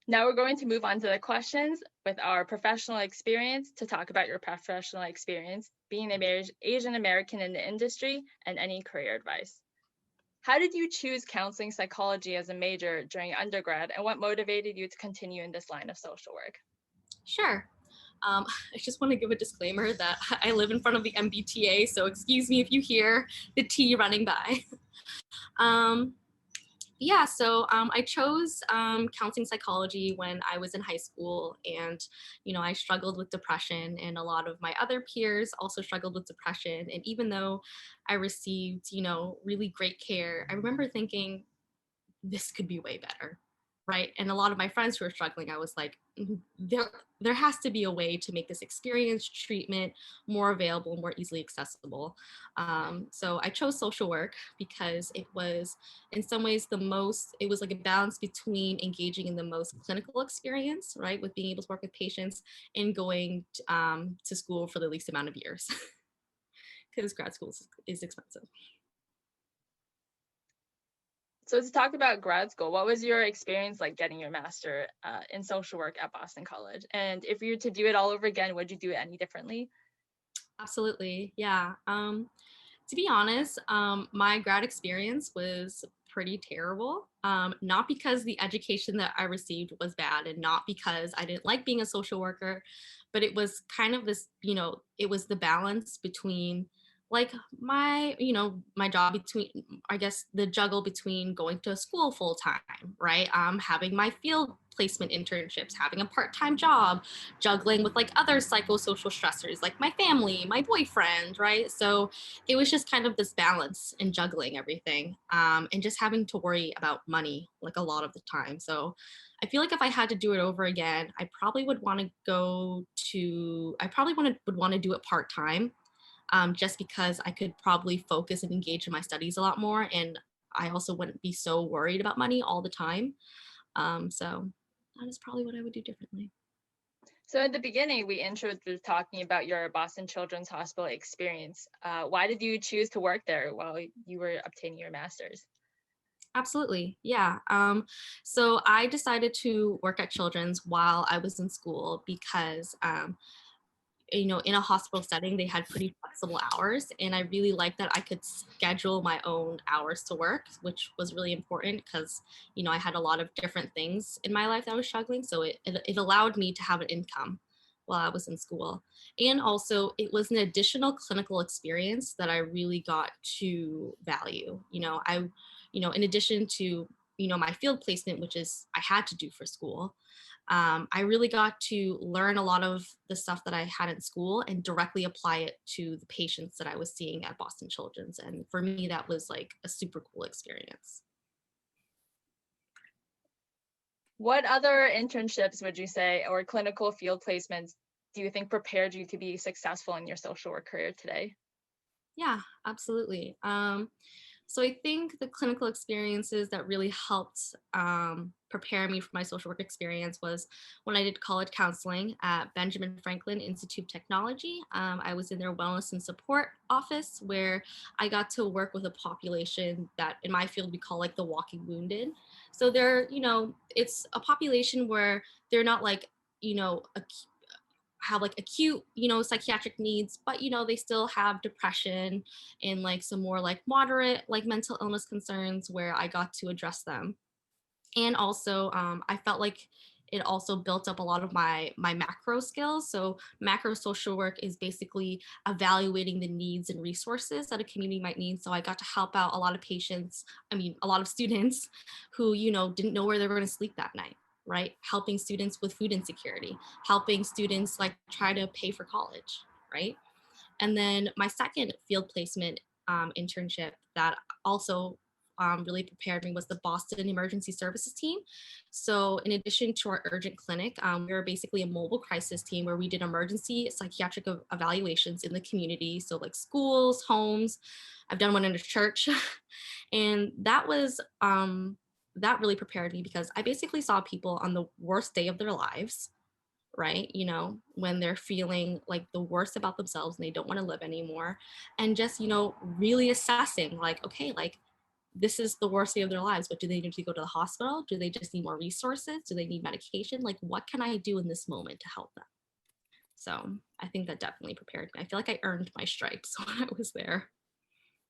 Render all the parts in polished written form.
Now we're going to move on to the questions with our professional experience to talk about your professional experience, being a Asian American in the industry, and any career advice. How did you choose counseling psychology as a major during undergrad, and what motivated you to continue in this line of social work? Sure. I just want to give a disclaimer that I live in front of the MBTA, so excuse me if you hear the T running by. Um, I chose counseling psychology when I was in high school, and I struggled with depression, and a lot of my other peers also struggled with depression. And even though I received, really great care, I remember thinking, this could be way better, right? And a lot of my friends who are struggling, I was like, there has to be a way to make this experience, treatment more available, more easily accessible. So I chose social work because it was in some ways it was like a balance between engaging in the most clinical experience, right, with being able to work with patients, and going to school for the least amount of years because grad school is expensive. So to talk about grad school, what was your experience like getting your master in social work at Boston College? And if you were to do it all over again, would you do it any differently? Absolutely. Yeah. To be honest, my grad experience was pretty terrible. Not because the education that I received was bad, and not because I didn't like being a social worker, but it was kind of this, it was the balance between like my job, between, I guess, the juggle between going to school full time, right? Having my field placement internships, having a part-time job, juggling with like other psychosocial stressors like my family, my boyfriend, right? So it was just kind of this balance and juggling everything, and just having to worry about money like a lot of the time. So I feel like if I had to do it over again, I probably would want to would want to do it part time, just because I could probably focus and engage in my studies a lot more, and I also wouldn't be so worried about money all the time. So that is probably what I would do differently. So at the beginning, we introed through talking about your Boston Children's Hospital experience. Why did you choose to work there while you were obtaining your master's? Absolutely. Yeah. So I decided to work at Children's while I was in school because, in a hospital setting, they had pretty flexible hours. And I really liked that I could schedule my own hours to work, which was really important because, I had a lot of different things in my life that I was struggling. So it allowed me to have an income while I was in school. And also, it was an additional clinical experience that I really got to value. In addition to, my field placement, which is I had to do for school, I really got to learn a lot of the stuff that I had in school and directly apply it to the patients that I was seeing at Boston Children's. And for me, that was like a super cool experience. What other internships would you say or clinical field placements do you think prepared you to be successful in your social work career today? Yeah, absolutely. So I think the clinical experiences that really helped prepare me for my social work experience was when I did college counseling at Benjamin Franklin Institute of Technology. I was in their wellness and support office where I got to work with a population that in my field we call like the walking wounded. So it's a population where they're not like, have like acute, psychiatric needs, but they still have depression and like some more like moderate like mental illness concerns where I got to address them. And also, I felt like it also built up a lot of my macro skills. So macro social work is basically evaluating the needs and resources that a community might need. So I got to help out a lot of patients, a lot of students who, didn't know where they were going to sleep that night, right? Helping students with food insecurity, helping students like try to pay for college, right? And then my second field placement internship that also really prepared me was the Boston Emergency Services team. So, in addition to our urgent clinic, we were basically a mobile crisis team where we did emergency psychiatric evaluations in the community. So, like schools, homes. I've done one in a church. And that really prepared me because I basically saw people on the worst day of their lives, right? When they're feeling like the worst about themselves and they don't want to live anymore. And just, really assessing like, okay, like this is the worst day of their lives, but do they need to go to the hospital? Do they just need more resources? Do they need medication? Like, what can I do in this moment to help them? So I think that definitely prepared me. I feel like I earned my stripes when I was there.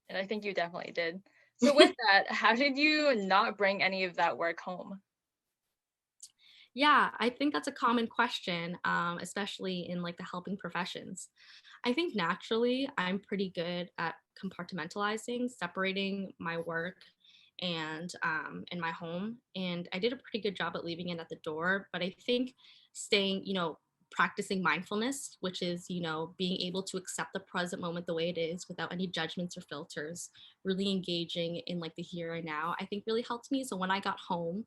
And I think you definitely did. So with that, how did you not bring any of that work home? Yeah, I think that's a common question, especially in like the helping professions. I think naturally I'm pretty good at compartmentalizing, separating my work and in my home. And I did a pretty good job at leaving it at the door. But I think staying, practicing mindfulness, which is, being able to accept the present moment the way it is without any judgments or filters, really engaging in like the here and now, I think really helped me. So when I got home,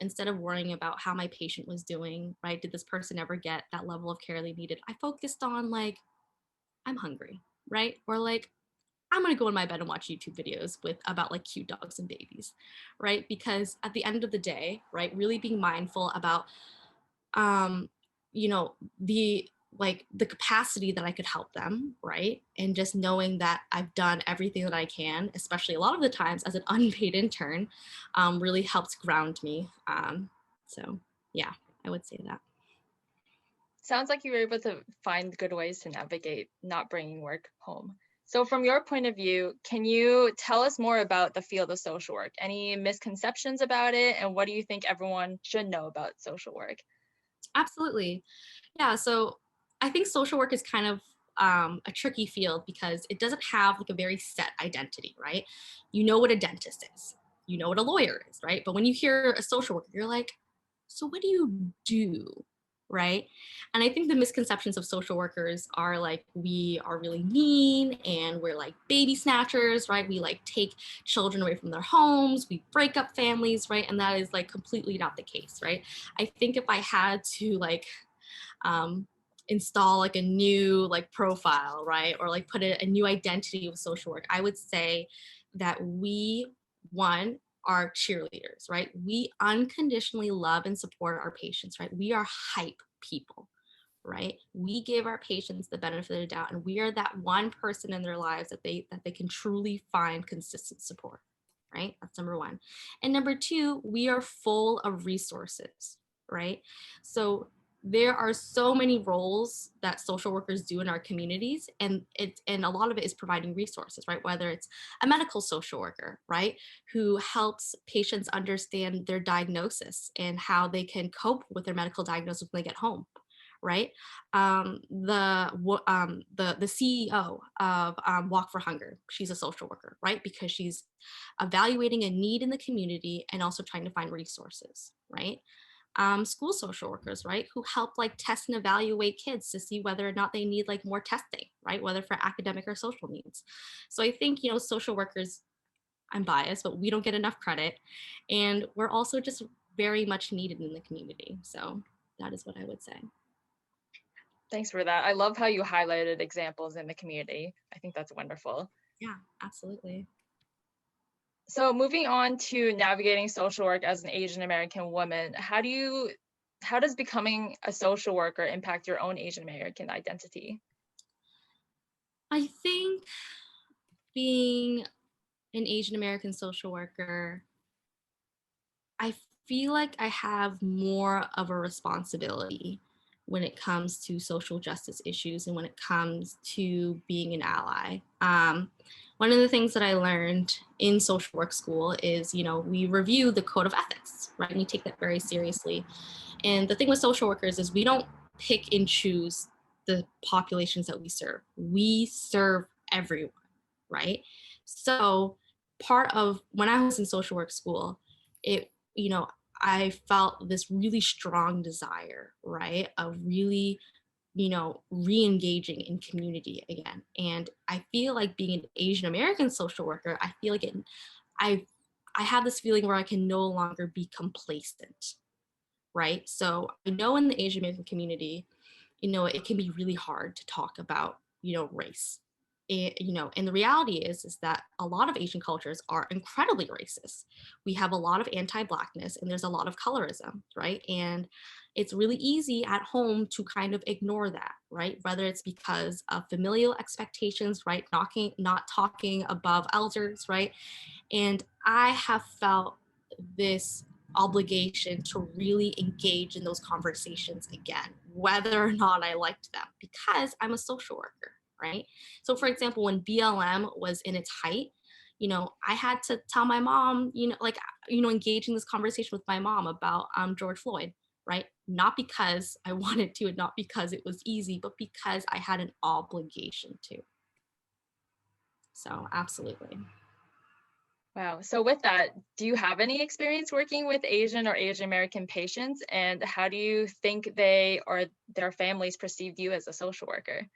instead of worrying about how my patient was doing, right? Did this person ever get that level of care they needed? I focused on like, I'm hungry, right? Or like, I'm gonna go in my bed and watch YouTube videos with about like cute dogs and babies, right? Because at the end of the day, right, really being mindful about um, the the capacity that I could help them, right? And just knowing that I've done everything that I can, especially a lot of the times as an unpaid intern, really helps ground me. So yeah, I would say that. Sounds like you were able to find good ways to navigate not bringing work home. So from your point of view, can you tell us more about the field of social work? Any misconceptions about it, and what do you think everyone should know about social work? Absolutely. Yeah, so I think social work is kind of a tricky field because it doesn't have like a very set identity, right? You know what a dentist is, you know what a lawyer is, right? But when you hear a social worker, you're like, so what do you do? Right. And I think the misconceptions of social workers are like, we are really mean and we're like baby snatchers, right? We like take children away from their homes, we break up families, right? And that is like completely not the case, right? I think if I had to like um, install like a new like profile, right? Or like put a new identity with social work, I would say that we, one, are cheerleaders, right? We unconditionally love and support our patients, right? We are hype people, right? We give our patients the benefit of the doubt, and we are that one person in their lives that they can truly find consistent support, right? That's number one. And number two, we are full of resources, right? So there are so many roles that social workers do in our communities, and a lot of it is providing resources, right? Whether it's a medical social worker, right, who helps patients understand their diagnosis and how they can cope with their medical diagnosis when they get home, right? The CEO of Walk for Hunger, she's a social worker, right? Because she's evaluating a need in the community and also trying to find resources, right? School social workers, right, who help like test and evaluate kids to see whether or not they need like more testing, right, whether for academic or social needs. So I think, social workers, I'm biased, but we don't get enough credit, and we're also just very much needed in the community. So that is what I would say. Thanks for that. I love how you highlighted examples in the community. I think that's wonderful. Yeah, absolutely. So moving on to navigating social work as an Asian American woman, how does becoming a social worker impact your own Asian American identity? I think being an Asian American social worker, I feel like I have more of a responsibility when it comes to social justice issues and when it comes to being an ally. One of the things that I learned in social work school is, we review the code of ethics, right? And we take that very seriously. And the thing with social workers is we don't pick and choose the populations that we serve. We serve everyone, right? So part of when I was in social work school, it, I felt this really strong desire, right, of really, re-engaging in community again. And I feel like being an Asian American social worker, I feel like I I have this feeling where I can no longer be complacent, right? So I know in the Asian American community, it can be really hard to talk about, race. and the reality is that a lot of Asian cultures are incredibly racist. We have a lot of anti-blackness and there's a lot of colorism, right? And it's really easy at home to kind of ignore that, right? Whether it's because of familial expectations, right? Not talking above elders, right? And I have felt this obligation to really engage in those conversations again, whether or not I liked them, because I'm a social worker, right? So, for example, when BLM was in its height, I had to tell my mom, engage in this conversation with my mom about George Floyd, right? Not because I wanted to, and not because it was easy, but because I had an obligation to. So, absolutely. Wow. So with that, do you have any experience working with Asian or Asian American patients? And how do you think they or their families perceived you as a social worker?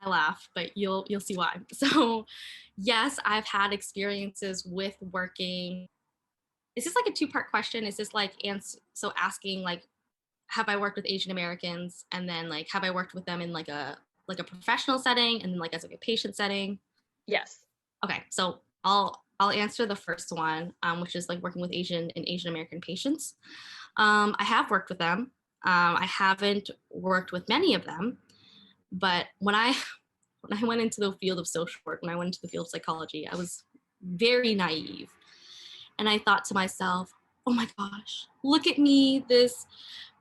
I laugh, but you'll see why. So, yes, I've had experiences with working. Is this like a two-part question? Is this like asking like, have I worked with Asian Americans, and then like have I worked with them in like a professional setting, and then like as like a patient setting? Yes. Okay, so I'll answer the first one, which is like working with Asian and Asian American patients. I have worked with them. I haven't worked with many of them, but when I went into the field of social work, when I went into the field of psychology, I was very naive. And I thought to myself, oh my gosh, look at me, this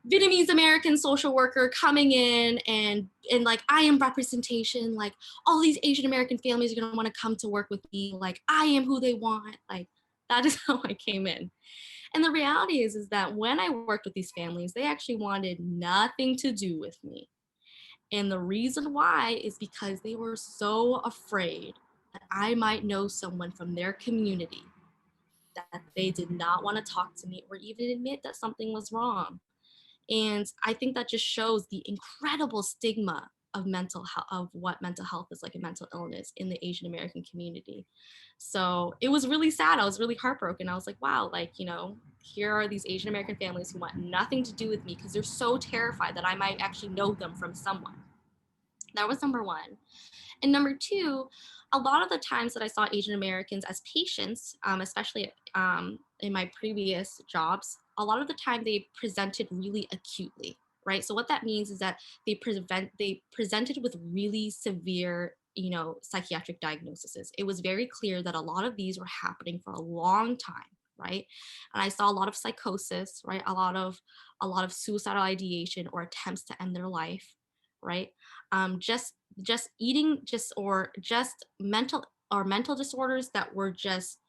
Vietnamese American social worker coming in and like I am representation, like all these Asian American families are gonna want to come to work with me, like I am who they want. Like that is how I came in. And the reality is that when I worked with these families, they actually wanted nothing to do with me. And the reason why is because they were so afraid that I might know someone from their community that they did not want to talk to me or even admit that something was wrong. And I think that just shows the incredible stigma of mental health, of what mental health is like, a mental illness in the Asian American community. So it was really sad. I was really heartbroken. I was like, wow, like, here are these Asian American families who want nothing to do with me because they're so terrified that I might actually know them from someone. That was number one. And number two, a lot of the times that I saw Asian Americans as patients, especially in my previous jobs, a lot of the time they presented really acutely, right? So what that means is that they presented with really severe, psychiatric diagnoses. It was very clear that a lot of these were happening for a long time, right? And I saw a lot of psychosis, right? A lot of suicidal ideation or attempts to end their life, right? Just eating or just mental disorders that were just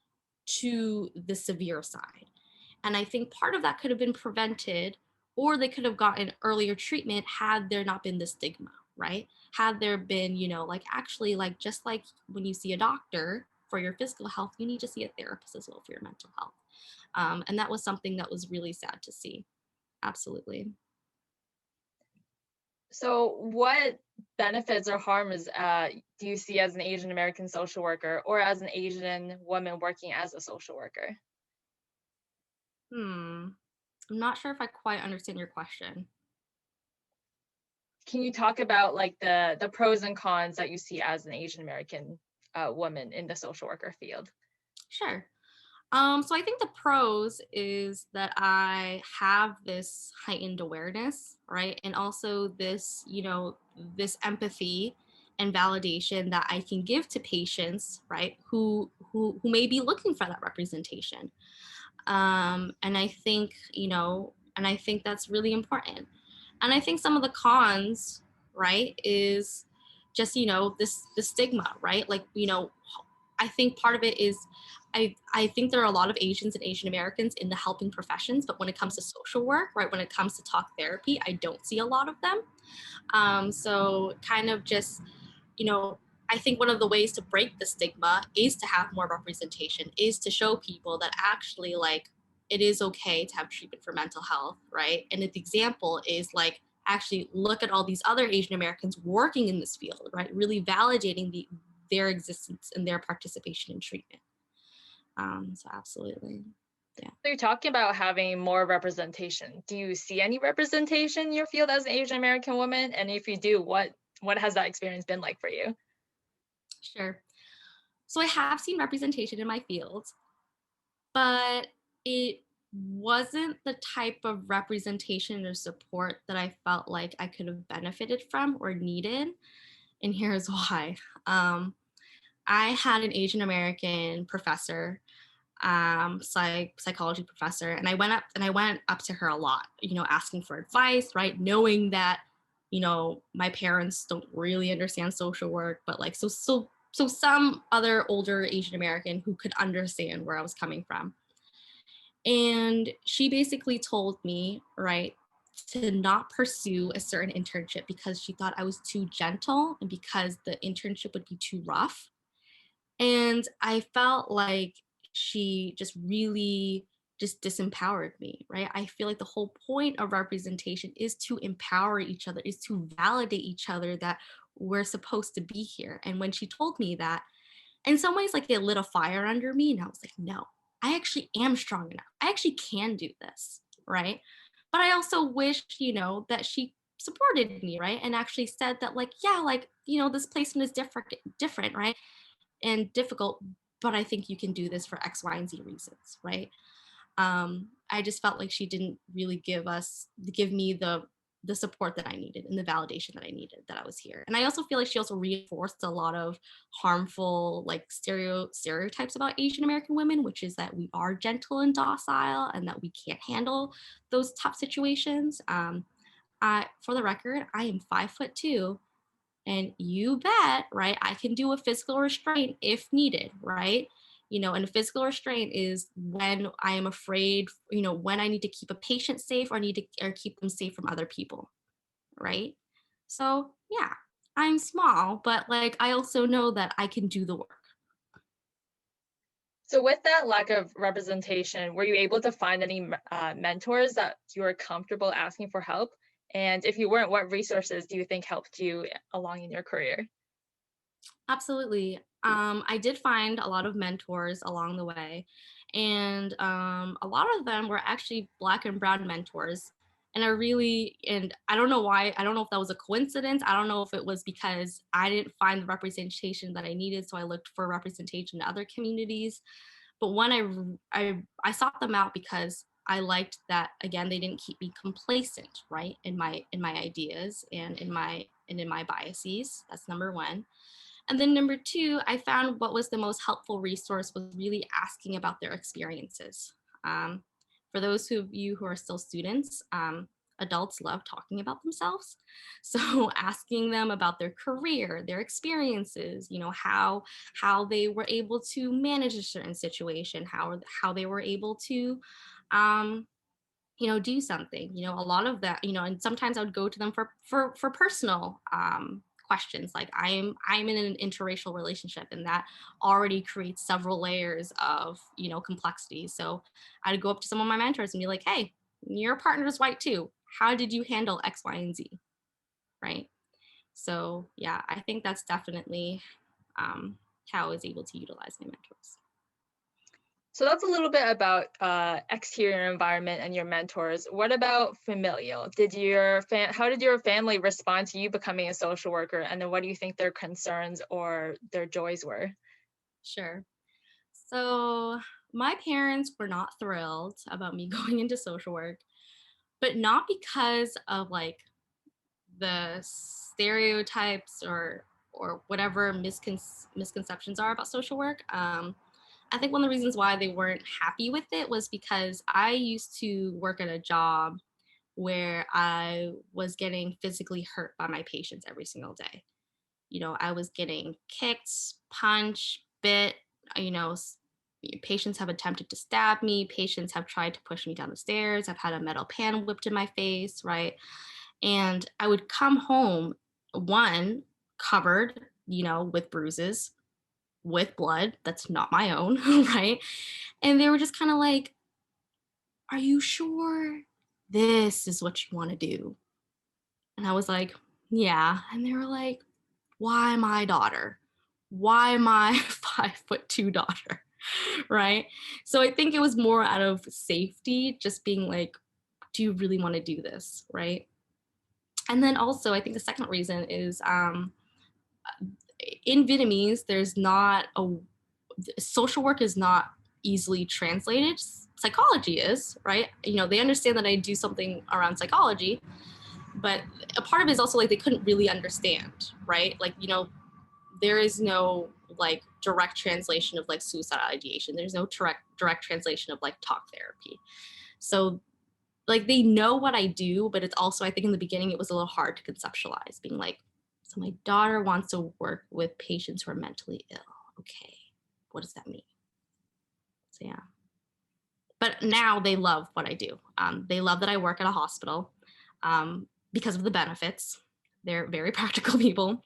to the severe side. And I think part of that could have been prevented, or they could have gotten earlier treatment had there not been the stigma, right? Had there been, like actually, like just like when you see a doctor for your physical health, you need to see a therapist as well for your mental health. And that was something that was really sad to see. Absolutely. So what benefits or harms do you see as an Asian American social worker or as an Asian woman working as a social worker? I'm not sure if I quite understand your question. Can you talk about like the pros and cons that you see as an Asian American woman in the social worker field? Sure. So I think the pros is that I have this heightened awareness, right? And also this, this empathy and validation that I can give to patients, right? Who may be looking for that representation. And I think, that's really important. And I think some of the cons, right, is just, this the stigma, right? Like, I think part of it is I think there are a lot of Asians and Asian Americans in the helping professions, but when it comes to social work, right, when it comes to talk therapy, I don't see a lot of them. So kind of just, I think one of the ways to break the stigma is to have more representation, is to show people that actually like it is okay to have treatment for mental health, right? And the example is like actually look at all these other Asian Americans working in this field, right? Really validating their existence and their participation in treatment. So absolutely. Yeah. So you're talking about having more representation. Do you see any representation in your field as an Asian American woman? And if you do, what What has that experience been like for you? Sure. So I have seen representation in my field, but it wasn't the type of representation or support that I felt like I could have benefited from or needed. And here's why. Um, I had an Asian American professor, psychology professor, and I went up to her a lot, asking for advice, right? Knowing that, my parents don't really understand social work, but like so some other older Asian American who could understand where I was coming from. And she basically told me, right, to not pursue a certain internship because she thought I was too gentle and because the internship would be too rough. And I felt like she just really just disempowered me, right? I feel like the whole point of representation is to empower each other, is to validate each other that we're supposed to be here. And when she told me that, in some ways, like it lit a fire under me. And I was like, no, I actually am strong enough. I actually can do this, right? But I also wish, that she supported me, right? And actually said that, like, yeah, like, this placement is different, right? And difficult, but I think you can do this for X, Y, and Z reasons, right? I just felt like she didn't really give me the support that I needed and the validation that I needed that I was here. And I also feel like she also reinforced a lot of harmful like stereotypes about Asian American women, which is that we are gentle and docile and that we can't handle those tough situations. For the record, I am 5'2", and you bet, right? I can do a physical restraint if needed, right? And a physical restraint is when I am afraid, when I need to keep a patient safe or keep them safe from other people, right? So yeah, I'm small, but like I also know that I can do the work. So, with that lack of representation, were you able to find any mentors that you were comfortable asking for help? And if you weren't, what resources do you think helped you along in your career? Absolutely. I did find a lot of mentors along the way, and a lot of them were actually Black and Brown mentors. And I don't know why. I don't know if that was a coincidence. I don't know if it was because I didn't find the representation that I needed, so I looked for representation in other communities. But when I sought them out because I liked that again they didn't keep me complacent, right, in my ideas and in my biases. That's number one. And then number two, I found what was the most helpful resource was really asking about their experiences. Um, for those of you who are still students, adults love talking about themselves. So asking them about their career, their experiences, how they were able to manage a certain situation, how they were able to um, do something, a lot of that, and sometimes I would go to them for personal questions. Like I'm in an interracial relationship, and that already creates several layers of, complexity. So I'd go up to some of my mentors and be like, hey, your partner is white too. How did you handle X, Y, and Z? Right. So yeah, I think that's definitely how I was able to utilize my mentors. So that's a little bit about exterior environment and your mentors. What about familial? How did your family respond to you becoming a social worker? And then what do you think their concerns or their joys were? Sure. So my parents were not thrilled about me going into social work, but not because of like the stereotypes or whatever misconceptions are about social work. I think one of the reasons why they weren't happy with it was because I used to work at a job where I was getting physically hurt by my patients every single day. I was getting kicked, punched, bit, you know, patients have attempted to stab me, patients have tried to push me down the stairs, I've had a metal pan whipped in my face, right? And I would come home, one, covered, with bruises, with blood that's not my own, right? And they were just kind of like, are you sure this is what you want to do? And I was like, yeah. And they were like, why my daughter? Why my 5'2" daughter? Right. So I think it was more out of safety, just being like, do you really want to do this? Right. And then also, I think the second reason is in Vietnamese, there's not a social work is not easily translated. Psychology is, right? You know, they understand that I do something around psychology, but a part of it is also like they couldn't really understand, right? Like, you know, there is no like direct translation of like suicidal ideation. There's no direct translation of like talk therapy. So like they know what I do, but it's also, I think in the beginning it was a little hard to conceptualize, being like, so my daughter wants to work with patients who are mentally ill. Okay, what does that mean? So yeah. But now they love what I do. They love that I work at a hospital because of the benefits. They're very practical people.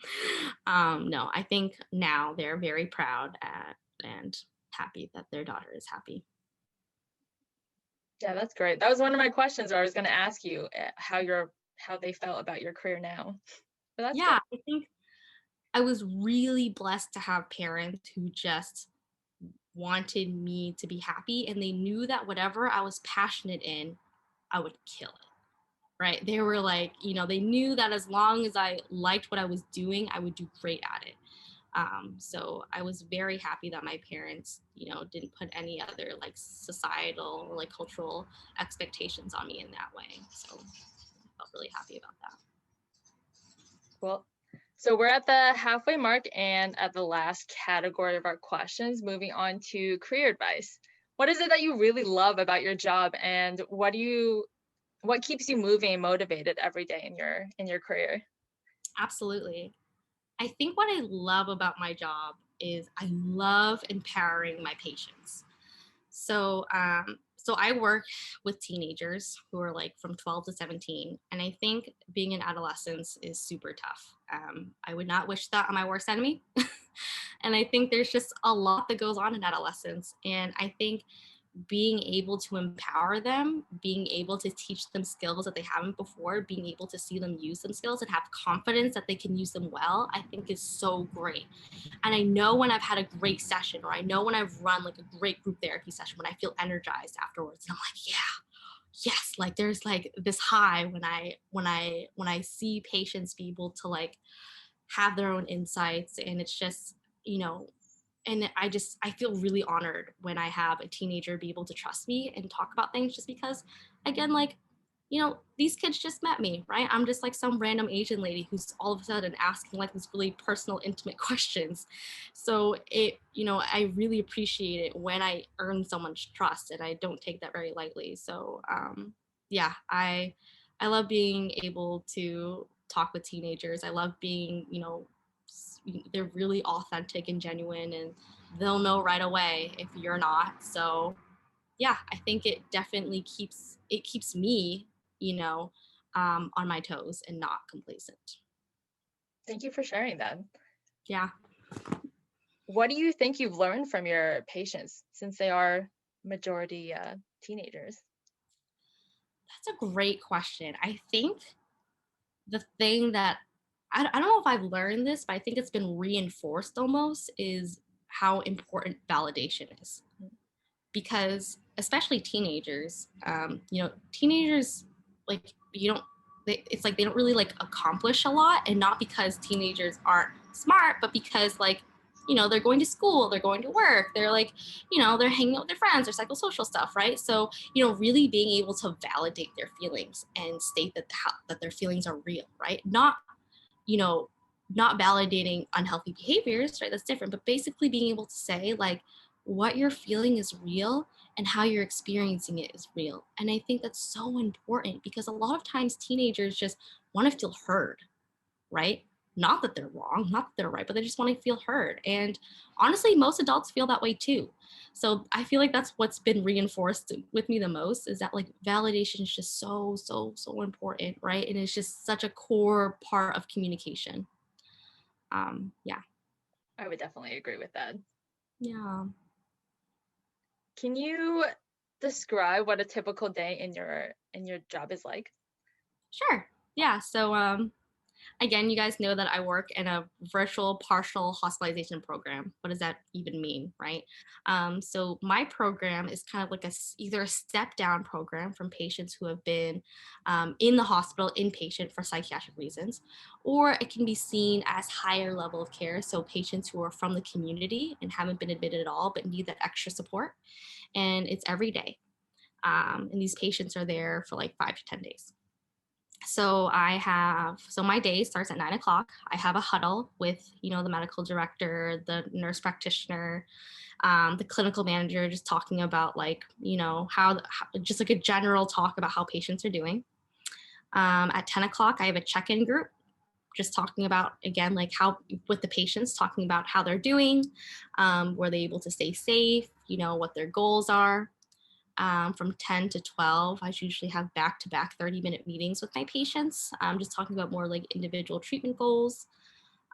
No, I think now they're very proud and happy that their daughter is happy. Yeah, that's great. That was one of my questions where I was going to ask you how they felt about your career now. But that's Yeah, good. I think I was really blessed to have parents who just wanted me to be happy, and they knew that whatever I was passionate in, I would kill it. Right? They were like, you know, they knew that as long as I liked what I was doing, I would do great at it. So I was very happy that my parents, you know, didn't put any other like societal or like cultural expectations on me in that way. So I felt really happy about that. Cool. So we're at the halfway mark and at the last category of our questions, moving on to career advice. What is it that you really love about your job, and what keeps you moving and motivated every day in your career? Absolutely. I think what I love about my job is I love empowering my patients. So I work with teenagers who are like from 12 to 17, and I think being in adolescence is super tough. I would not wish that on my worst enemy. And I think there's just a lot that goes on in adolescence, and I think being able to empower them, being able to teach them skills that they haven't before, being able to see them use them skills and have confidence that they can use them well, I think is so great. And I know when I've had a great session, or I know when I've run like a great group therapy session, when I feel energized afterwards, and I'm like, yeah, yes, like there's like this high when I see patients be able to like have their own insights, and it's just, you know, and I feel really honored when I have a teenager be able to trust me and talk about things, just because, again, like, you know, these kids just met me, right? I'm just like some random Asian lady who's all of a sudden asking like these really personal, intimate questions. So it, you know, I really appreciate it when I earn someone's trust, and I don't take that very lightly. So yeah, I love being able to talk with teenagers. I love being, you know, they're really authentic and genuine, and they'll know right away if you're not. So yeah, I think it definitely keeps me, you know, on my toes and not complacent. Thank you for sharing that. Yeah, What do you think you've learned from your patients, since they are majority teenagers? that's a great question. I think the thing that I don't know if I've learned this, but I think it's been reinforced almost, is how important validation is. Because especially teenagers, you know, teenagers, like, you don't, it's like they don't really like accomplish a lot, and not because teenagers aren't smart, but because like, you know, they're going to school, they're going to work, they're like, you know, they're hanging out with their friends, their psychosocial stuff, right? So, you know, really being able to validate their feelings and state that their feelings are real, right? Not, you know, not validating unhealthy behaviors, right? That's different, but basically being able to say like what you're feeling is real and how you're experiencing it is real. And I think that's so important, because a lot of times teenagers just want to feel heard, right? Not that they're wrong, not that they're right, but they just want to feel heard. And honestly, most adults feel that way too. So I feel like that's what's been reinforced with me the most, is that like validation is just so important, right? And it's just such a core part of communication. Yeah. I would definitely agree with that. Yeah. Can you describe what a typical day in your job is like? Sure. Yeah. So Again, you guys know that I work in a virtual partial hospitalization program. What does that even mean, right? So my program is kind of like either a step down program from patients who have been in the hospital inpatient for psychiatric reasons, or it can be seen as higher level of care. So patients who are from the community and haven't been admitted at all, but need that extra support. And it's every day. And these patients are there for like 5 to 10 days. So my day starts at 9 o'clock. I have a huddle with, the medical director, the nurse practitioner, the clinical manager, just talking about like, just like a general talk about how patients are doing. At 10 o'clock, I have a check-in group, just talking about, again, like how with the patients, talking about how they're doing, were they able to stay safe, what their goals are. From 10 to 12, I usually have back-to-back 30-minute meetings with my patients, just talking about more like individual treatment goals.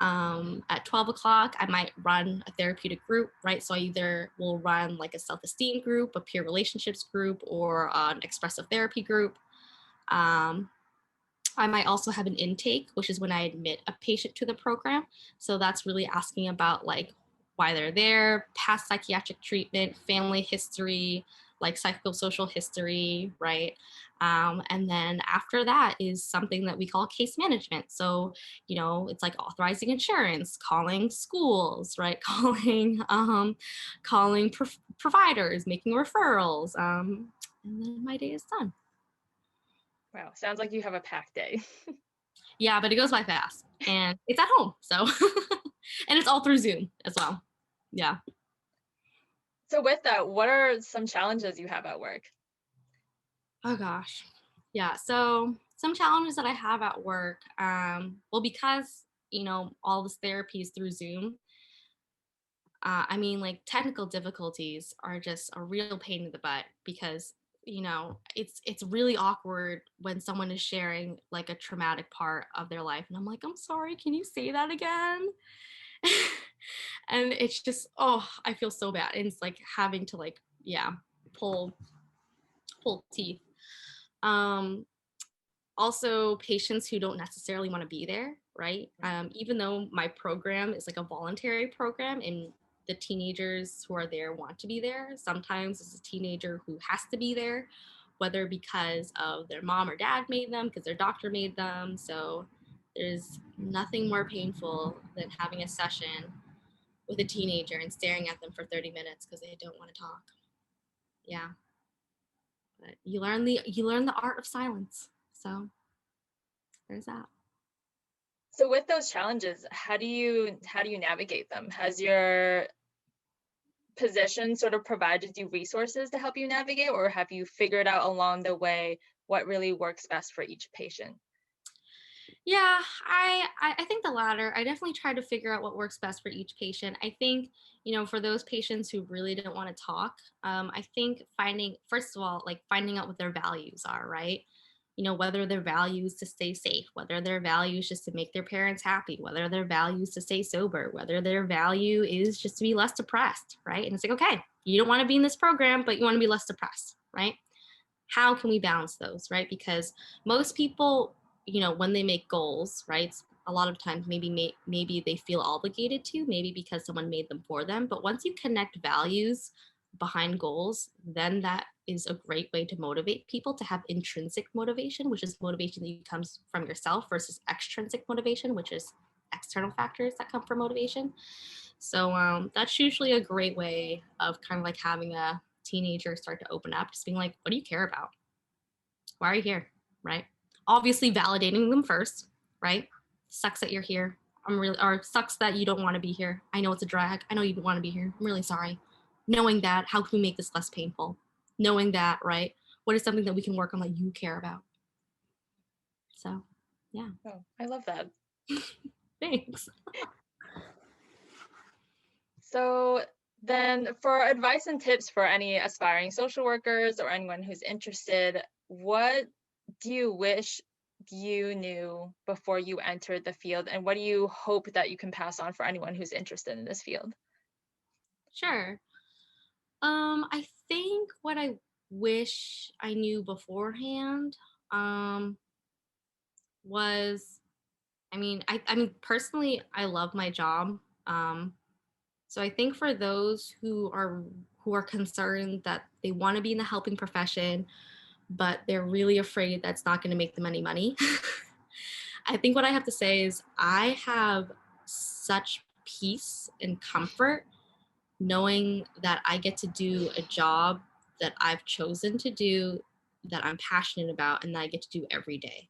At 12 o'clock, I might run a therapeutic group, right? So I either will run like a self-esteem group, a peer relationships group, or an expressive therapy group. I might also have an intake, which is when I admit a patient to the program. So that's really asking about like why they're there, past psychiatric treatment, family history, like psychosocial history, right? And then after that is something that we call case management. So, it's like authorizing insurance, calling schools, right? Calling providers, making referrals. And then my day is done. Wow, sounds like you have a packed day. Yeah, but it goes by fast and it's at home. So, and it's all through Zoom as well. Yeah. So with that, what are some challenges you have at work? Oh gosh. Yeah. So some challenges that I have at work, well, because, all this therapy is through Zoom. Like technical difficulties are just a real pain in the butt because it's really awkward when someone is sharing like a traumatic part of their life and I'm like, I'm sorry, can you say that again? And it's just, oh, I feel so bad. And it's like having to like, yeah, pull teeth. Um, Also patients who don't necessarily want to be there, right? Even though my program is like a voluntary program and the teenagers who are there want to be there, sometimes it's a teenager who has to be there, whether because of their mom or dad made them, because their doctor made them. So there's nothing more painful than having a session with a teenager and staring at them for 30 minutes because they don't want to talk. Yeah. But you learn the art of silence. So there's that. So with those challenges, how do you navigate them? Has your position sort of provided you resources to help you navigate, or have you figured out along the way what really works best for each patient? Yeah, I think the latter. I definitely try to figure out what works best for each patient. I think, for those patients who really don't want to talk, I think first of all, like finding out what their values are, right? Whether their values to stay safe, whether their values just to make their parents happy, whether their values to stay sober, whether their value is just to be less depressed, right? And it's like, okay, you don't want to be in this program, but you want to be less depressed, right? How can we balance those, right? Because most people, when they make goals, right, a lot of times maybe they feel obligated to, maybe because someone made them for them. But once you connect values behind goals, then that is a great way to motivate people to have intrinsic motivation, which is motivation that comes from yourself, versus extrinsic motivation, which is external factors that come from motivation. So that's usually a great way of kind of like having a teenager start to open up, just being like, what do you care about? Why are you here? Right? Obviously validating them first, right? Sucks that you're here. Or sucks that you don't want to be here. I know it's a drag. I know you don't want to be here. I'm really sorry. Knowing that, how can we make this less painful? Knowing that, right? What is something that we can work on that you care about? So, yeah. Oh, I love that. Thanks. So then for advice and tips for any aspiring social workers or anyone who's interested, what do you wish you knew before you entered the field, and what do you hope that you can pass on for anyone who's interested in this field? Sure. I think what I wish I knew beforehand was I mean, personally, I love my job. So I think for those who are concerned that they want to be in the helping profession, but they're really afraid that's not going to make them any money, I think what I have to say is I have such peace and comfort knowing that I get to do a job that I've chosen to do, that I'm passionate about, and that I get to do every day.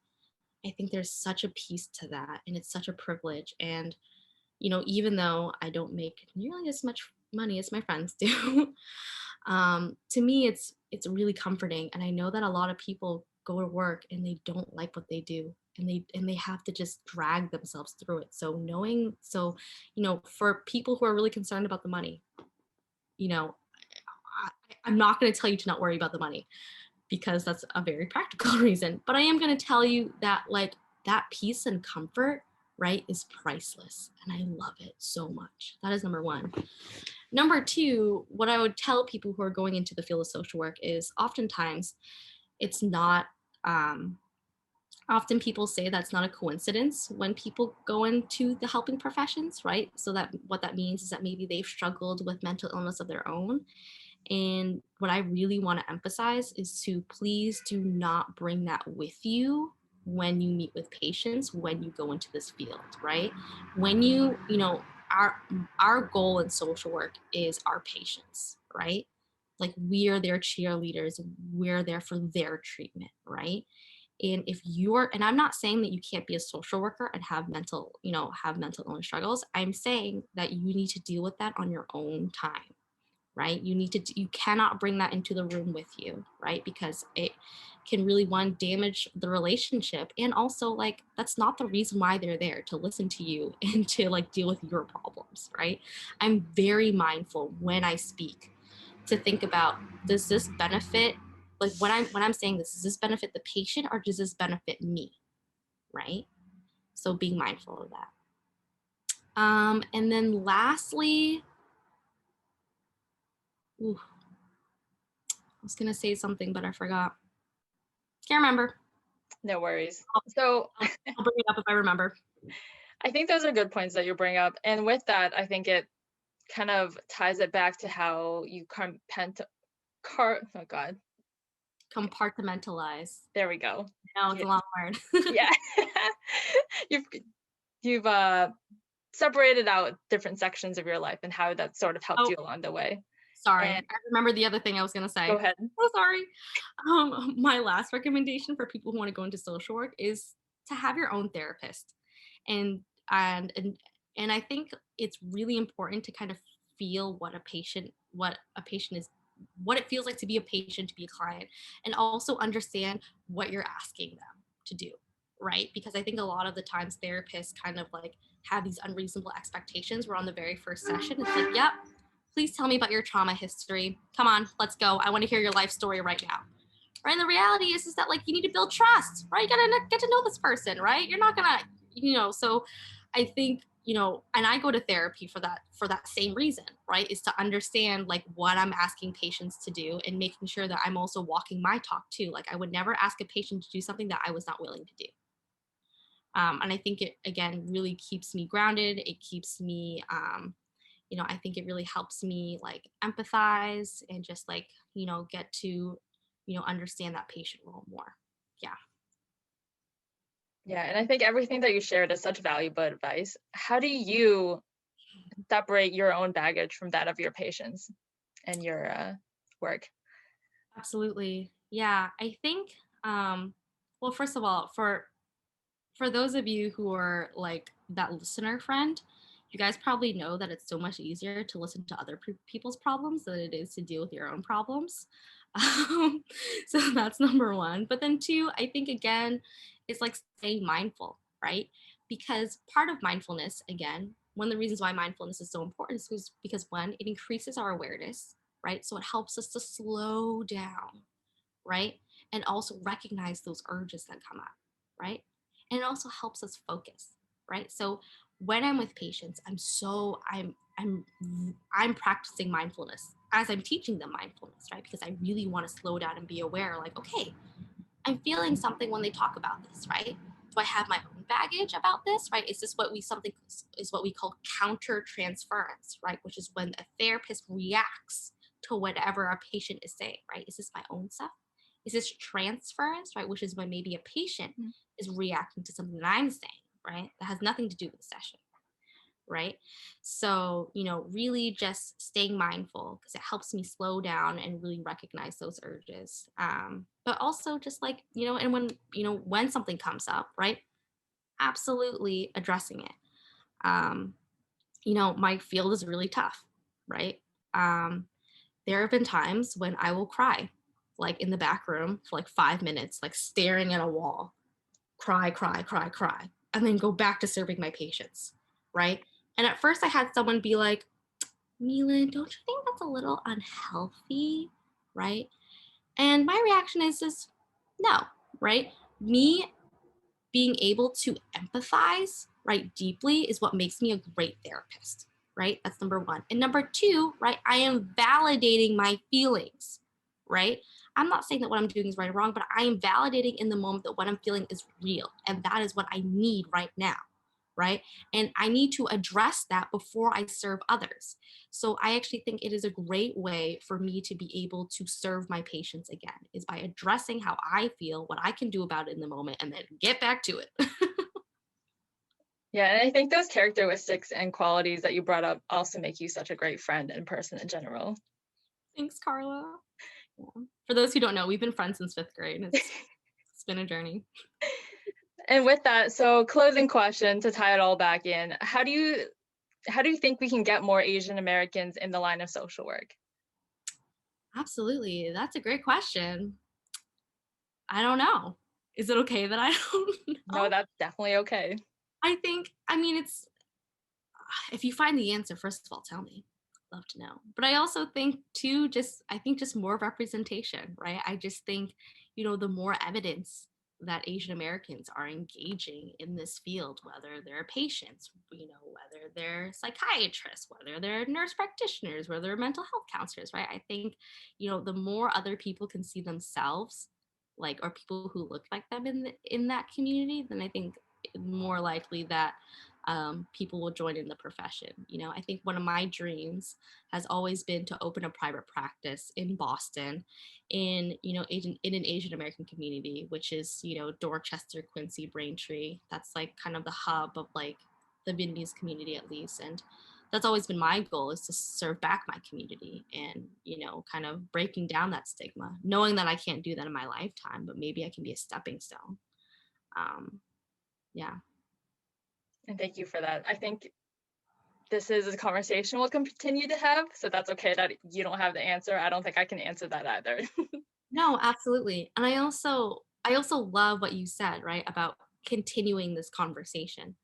I think there's such a piece to that, and it's such a privilege. And, even though I don't make nearly as much money as my friends do, to me, it's really comforting. And I know that a lot of people go to work and they don't like what they do, and they have to just drag themselves through it. For people who are really concerned about the money, you know, I'm not going to tell you to not worry about the money, because that's a very practical reason. But I am going to tell you that, like, that peace and comfort, right, is priceless. And I love it so much. That is number one. Number two, what I would tell people who are going into the field of social work is oftentimes it's not, often people say that's not a coincidence when people go into the helping professions, right? So that what that means is that maybe they've struggled with mental illness of their own. And what I really want to emphasize is to please do not bring that with you when you meet with patients, when you go into this field, right? When our goal in social work is our patients, right? Like, we are their cheerleaders, we're there for their treatment, right? And I'm not saying that you can't be a social worker and have mental illness struggles. I'm saying that you need to deal with that on your own time, right? You cannot bring that into the room with you, right? Because it can really, one, damage the relationship. And also, like, that's not the reason why they're there, to listen to you and to, like, deal with your problems, right? I'm very mindful when I speak to think about, does this benefit, like, when I'm saying this, does this benefit the patient or does this benefit me, right? So being mindful of that. And then lastly, ooh, I was gonna say something, but I forgot. Can't remember. No worries. So I'll bring it up if I remember. I think those are good points that you bring up. And with that, I think it kind of ties it back to how you oh God, Compartmentalize. there we go. No, it's a long word. Yeah. you've you've separated out different sections of your life and how that sort of helped Oh, you along the way. sorry. And I remember the other thing I was gonna say. go ahead. So sorry. My last recommendation for people who want to go into social work is to have your own therapist. And and and and I think it's really important to kind of feel what a patient is, what it feels like to be a patient, to be a client, and also understand what you're asking them to do, right? Because I think a lot of the times therapists kind of like have these unreasonable expectations where on the very first session it's like, yep, please tell me about your trauma history. Come on, let's go. I want to hear your life story right now. Right? And the reality is that, like, you need to build trust, right? You gotta get to know this person, right? You're not gonna, so I think, and I go to therapy for that same reason, right? Is to understand, like, what I'm asking patients to do and making sure that I'm also walking my talk too. Like, I would never ask a patient to do something that I was not willing to do. And I think it, again, really keeps me grounded. It keeps me, I think it really helps me, like, empathize and just, like, get to, understand that patient role more. Yeah. Yeah, and I think everything that you shared is such valuable advice. How do you separate your own baggage from that of your patients and your work? Absolutely. Yeah. I think, well, first of all, for those of you who are like that listener friend, you guys probably know that it's so much easier to listen to other people's problems than it is to deal with your own problems. Um, so that's number one. But then two, I think, again, it's like staying mindful, right? Because part of mindfulness, again, one of the reasons why mindfulness is so important is because, one, it increases our awareness, right? So it helps us to slow down, right? And also recognize those urges that come up, right? And it also helps us focus, right? So when I'm with patients, I'm practicing mindfulness as I'm teaching them mindfulness, right? Because I really want to slow down and be aware, like, okay, I'm feeling something when they talk about this, right? do I have my own baggage about this, right? Is this what we call counter transference, right? Which is when a therapist reacts to whatever a patient is saying, right? Is this my own stuff? Is this transference, right? Which is when maybe a patient is reacting to something that I'm saying, right? That has nothing to do with the session, right? So, really just staying mindful because it helps me slow down and really recognize those urges. But also just like, and when something comes up, right? Absolutely addressing it. Um, my field is really tough, right? Um, there have been times when I will cry, like in the back room for like 5 minutes, like staring at a wall, cry, cry, cry, cry, and then go back to serving my patients, right? And at first I had someone be like, Milan, don't you think that's a little unhealthy, right? And my reaction is just no, right? Me being able to empathize, right, deeply is what makes me a great therapist, right? That's number one. And number two, right, I am validating my feelings, right? I'm not saying that what I'm doing is right or wrong, but I am validating in the moment that what I'm feeling is real. And that is what I need right now, right? And I need to address that before I serve others. So I actually think it is a great way for me to be able to serve my patients again, is by addressing how I feel, what I can do about it in the moment, and then get back to it. Yeah, and I think those characteristics and qualities that you brought up also make you such a great friend and person in general. Thanks, Carla. Yeah. For those who don't know, we've been friends since 5th grade. It's been a journey. And with that, so closing question to tie it all back in, how do you think we can get more Asian Americans in the line of social work? Absolutely. That's a great question. I don't know. Is it okay that I don't No, know? that's definitely okay. I mean, if you find the answer, first of all, tell me. I'd love to know. But I also think too, just more representation, right? I just think, the more evidence that Asian Americans are engaging in this field, whether they're patients, whether they're psychiatrists, whether they're nurse practitioners, whether they're mental health counselors, right? I think, the more other people can see themselves, like, or people who look like them in that community, then I think more likely that people will join in the profession. I think one of my dreams has always been to open a private practice in Boston, in an Asian American community, which is Dorchester, Quincy, Braintree. That's like kind of the hub of like the Vietnamese community, at least, and that's always been my goal, is to serve back my community and kind of breaking down that stigma, knowing that I can't do that in my lifetime, but maybe I can be a stepping stone. Yeah. And thank you for that. I think this is a conversation we'll continue to have, so that's okay that you don't have the answer. I don't think I can answer that either. No, absolutely. And I also love what you said, right, about continuing this conversation,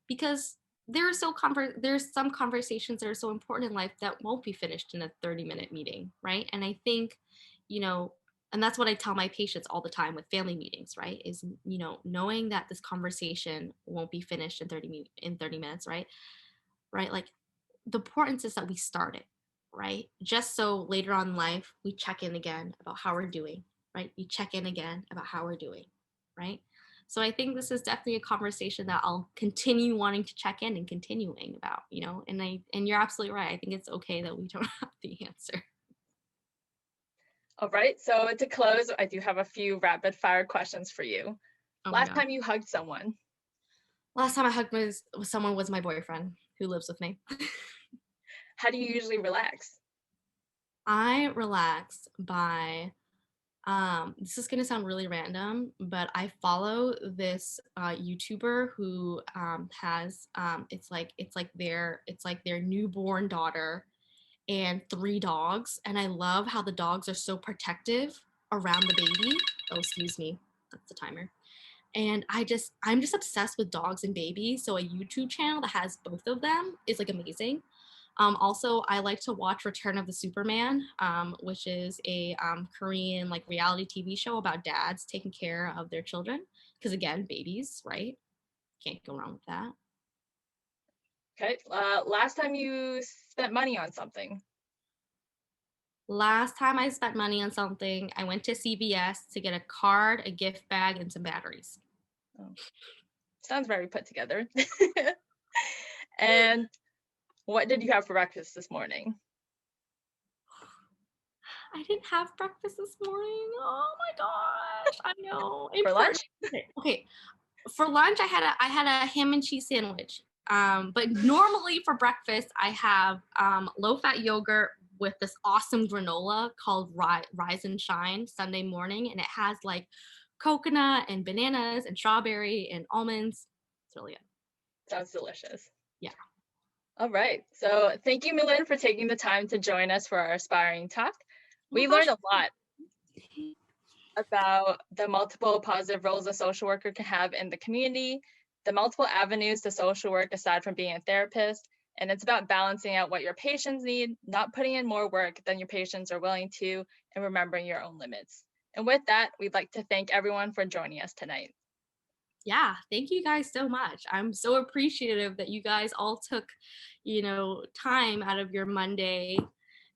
because there's some conversations that are so important in life that won't be finished in a 30-minute meeting, right? And I think, you know, and that's what I tell my patients all the time with family meetings, right? Is, knowing that this conversation won't be finished in 30 minutes, right? Right? Like, the importance is that we start it, right? Just so later on in life, we check in again about how we're doing, right? We check in again about how we're doing, right? So I think this is definitely a conversation that I'll continue wanting to check in and continuing about, and you're absolutely right. I think it's okay that we don't have the answer. All right, so to close, I do have a few rapid fire questions for you. Oh my Last God. time you hugged someone? Last time I hugged someone was my boyfriend who lives with me. How do you usually relax? I relax by this is gonna sound really random, but I follow this YouTuber who has it's like their newborn daughter and 3 dogs, and I love how the dogs are so protective around the baby. Oh, excuse me, that's the timer. And I'm just obsessed with dogs and babies. So a YouTube channel that has both of them is like amazing. Also, I like to watch Return of the Superman, which is a Korean like reality TV show about dads taking care of their children. Because again, babies, right? Can't go wrong with that. Okay, last time you spent money on something? Last time I spent money on something, I went to CVS to get a card, a gift bag, and some batteries. Oh, sounds very put together. And what did you have for breakfast this morning? I didn't have breakfast this morning. Oh my gosh. I know. For Important. lunch? Okay. For lunch, I had a ham and cheese sandwich. But normally for breakfast, I have low fat yogurt with this awesome granola called Rise and Shine Sunday morning, and it has like coconut and bananas and strawberry and almonds. It's really good. Sounds delicious. Yeah. All right. So thank you, Millen, for taking the time to join us for our Aspiring Talk. Oh my We gosh. learned a lot about the multiple positive roles a social worker can have in the community, the multiple avenues to social work aside from being a therapist, and it's about balancing out what your patients need, not putting in more work than your patients are willing to, and remembering your own limits. And with that, we'd like to thank everyone for joining us tonight. Yeah, thank you guys so much. I'm so appreciative that you guys all took, time out of your Mondays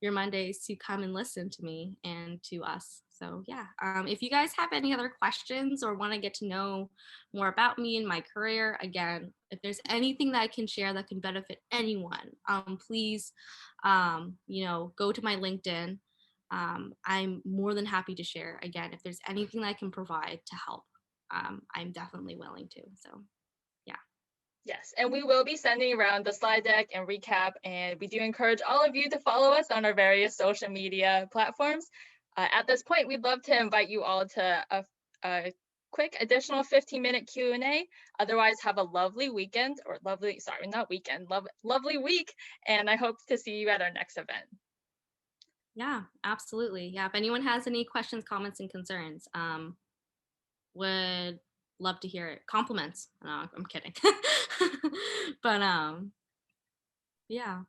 to come and listen to me and to us. So yeah, if you guys have any other questions or want to get to know more about me and my career, again, if there's anything that I can share that can benefit anyone, please, go to my LinkedIn. I'm more than happy to share. Again, if there's anything that I can provide to help, I'm definitely willing to. So, yeah. Yes, and we will be sending around the slide deck and recap, and we do encourage all of you to follow us on our various social media platforms. At this point, we'd love to invite you all to a quick additional 15-minute Q&A. Otherwise, have a lovely weekend, or lovely week, and I hope to see you at our next event. Yeah, absolutely. Yeah, if anyone has any questions, comments, and concerns, would love to hear it. Compliments. No, I'm kidding. But yeah.